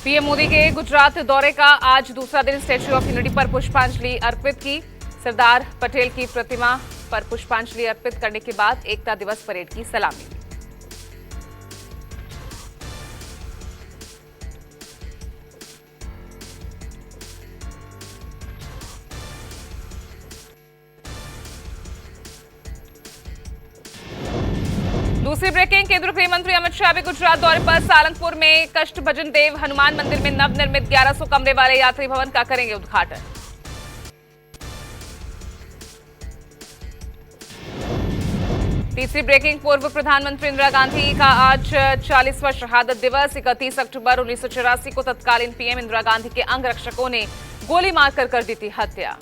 PM Modi के गुजरात दौरे का आज दूसरा दिन। स्टैच्यू ऑफ यूनिटी पर पुष्पांजलि अर्पित की। सरदार पटेल की प्रतिमा पर पुष्पांजलि अर्पित करने के बाद एकता दिवस परेड की सलामी ली। दूसरी ब्रेकिंग, केंद्रीय गृह मंत्री अमित शाह भी गुजरात दौरे पर। सालंगपुर में कष्ट भजन देव हनुमान मंदिर में नवनिर्मित 1100 कमरे वाले यात्री भवन का करेंगे उद्घाटन। तीसरी ब्रेकिंग, पूर्व प्रधानमंत्री इंदिरा गांधी का आज 40वां शहादत दिवस। 31 अक्टूबर 1984 को तत्कालीन पीएम इंदिरा गांधी के अंगरक्षकों ने गोली मारकर कर दी थी हत्या।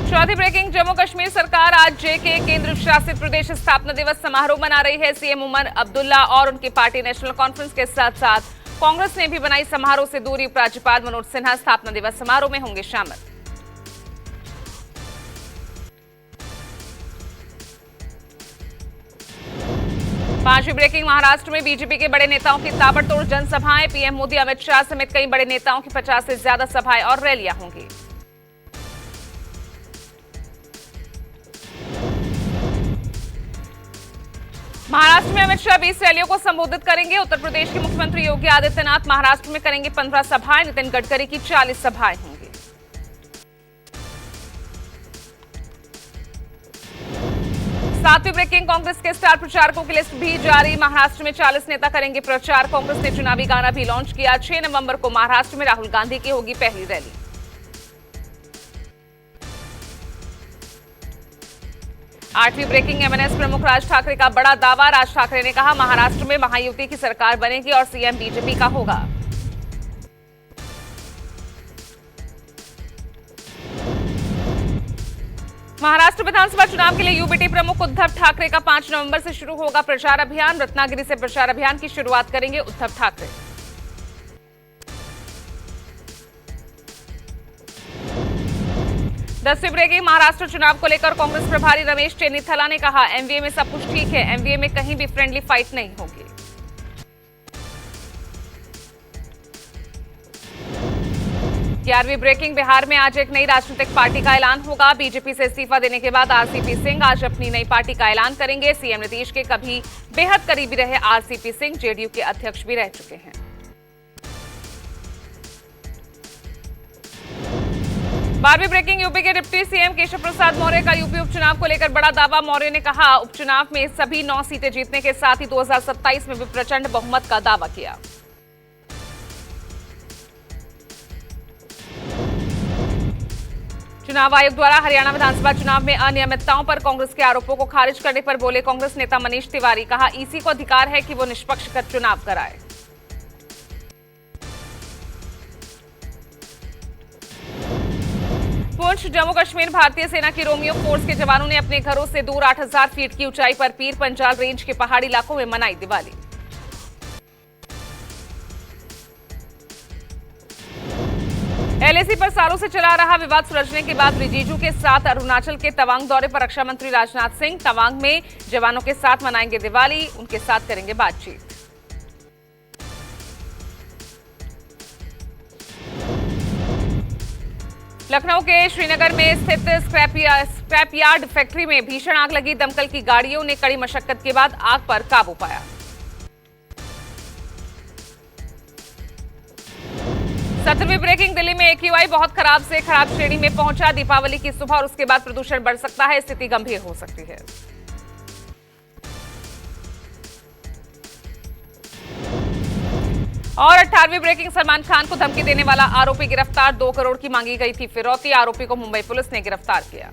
चौथी ब्रेकिंग, जम्मू कश्मीर सरकार आज जेके केंद्र शासित प्रदेश स्थापना दिवस समारोह मना रही है। सीएम उमर अब्दुल्ला और उनकी पार्टी नेशनल कॉन्फ्रेंस के साथ साथ कांग्रेस ने भी बनाई समारोह से दूरी। उपराज्यपाल मनोज सिन्हा स्थापना दिवस समारोह में होंगे शामिल। पांचवी ब्रेकिंग, महाराष्ट्र में बीजेपी के बड़े नेताओं की ताबड़तोड़ जनसभाएं। पीएम मोदी, अमित शाह समेत कई बड़े नेताओं की 50 से ज्यादा सभाएं और रैलियां होंगी। महाराष्ट्र में अमित शाह 20 रैलियों को संबोधित करेंगे। उत्तर प्रदेश के मुख्यमंत्री योगी आदित्यनाथ महाराष्ट्र में करेंगे 15 सभाएं। नितिन गडकरी की 40 सभाएं होंगी। सातवीं ब्रेकिंग, कांग्रेस के स्टार प्रचारकों की लिस्ट भी जारी। महाराष्ट्र में 40 नेता करेंगे प्रचार। कांग्रेस ने चुनावी गाना भी लॉन्च किया। 6 नवंबर को महाराष्ट्र में राहुल गांधी की होगी पहली रैली। आठवीं ब्रेकिंग, एमएनएस प्रमुख राज ठाकरे का बड़ा दावा। राज ठाकरे ने कहा, महाराष्ट्र में महायुति की सरकार बनेगी और सीएम बीजेपी का होगा। महाराष्ट्र विधानसभा चुनाव के लिए यूबीटी प्रमुख उद्धव ठाकरे का 5 नवंबर से शुरू होगा प्रचार अभियान। रत्नागिरी से प्रचार अभियान की शुरुआत करेंगे उद्धव ठाकरे। 10वीं ब्रेकिंग, महाराष्ट्र चुनाव को लेकर कांग्रेस प्रभारी रमेश चेन्नीथला ने कहा, एमवीए में सब कुछ ठीक है। एमवीए में कहीं भी फ्रेंडली फाइट नहीं होगी। 11वीं ब्रेकिंग, बिहार में आज एक नई राजनीतिक पार्टी का ऐलान होगा। बीजेपी से इस्तीफा देने के बाद आरसीपी सिंह आज अपनी नई पार्टी का ऐलान करेंगे। सीएम नीतीश के कभी बेहद करीबी रहे आरसीपी सिंह जेडीयू के अध्यक्ष भी रह चुके हैं। 12वीं ब्रेकिंग, यूपी के डिप्टी सीएम केशव प्रसाद मौर्य का यूपी उपचुनाव को लेकर बड़ा दावा। मौर्य ने कहा, उपचुनाव में सभी 9 सीटें जीतने के साथ ही 2027 में भी प्रचंड बहुमत का दावा किया। चुनाव आयोग द्वारा हरियाणा विधानसभा चुनाव में अनियमितताओं पर कांग्रेस के आरोपों को खारिज करने पर बोले कांग्रेस नेता मनीष तिवारी। कहा, ईसी को अधिकार है कि वो निष्पक्ष चुनाव कराए। पुंछ, जम्मू कश्मीर, भारतीय सेना की रोमियो फोर्स के जवानों ने अपने घरों से दूर 8000 फीट की ऊंचाई पर पीर पंजाल रेंज के पहाड़ी इलाकों में मनाई दिवाली। एलएसी पर सालों से चला रहा विवाद सुलझने के बाद रिजिजू के साथ अरुणाचल के तवांग दौरे पर रक्षा मंत्री राजनाथ सिंह। तवांग में जवानों के साथ मनाएंगे दिवाली, उनके साथ करेंगे बातचीत। लखनऊ के श्रीनगर में स्थित स्क्रैप यार्ड फैक्ट्री में भीषण आग लगी। दमकल की गाड़ियों ने कड़ी मशक्कत के बाद आग पर काबू पाया। सत्रहवीं ब्रेकिंग, दिल्ली में एक्यूआई बहुत खराब से खराब श्रेणी में पहुंचा। दीपावली की सुबह और उसके बाद प्रदूषण बढ़ सकता है, स्थिति गंभीर हो सकती है। और 18वीं ब्रेकिंग, सलमान खान को धमकी देने वाला आरोपी गिरफ्तार। 2 करोड़ की मांगी गई थी फिरौती। आरोपी को मुंबई पुलिस ने गिरफ्तार किया।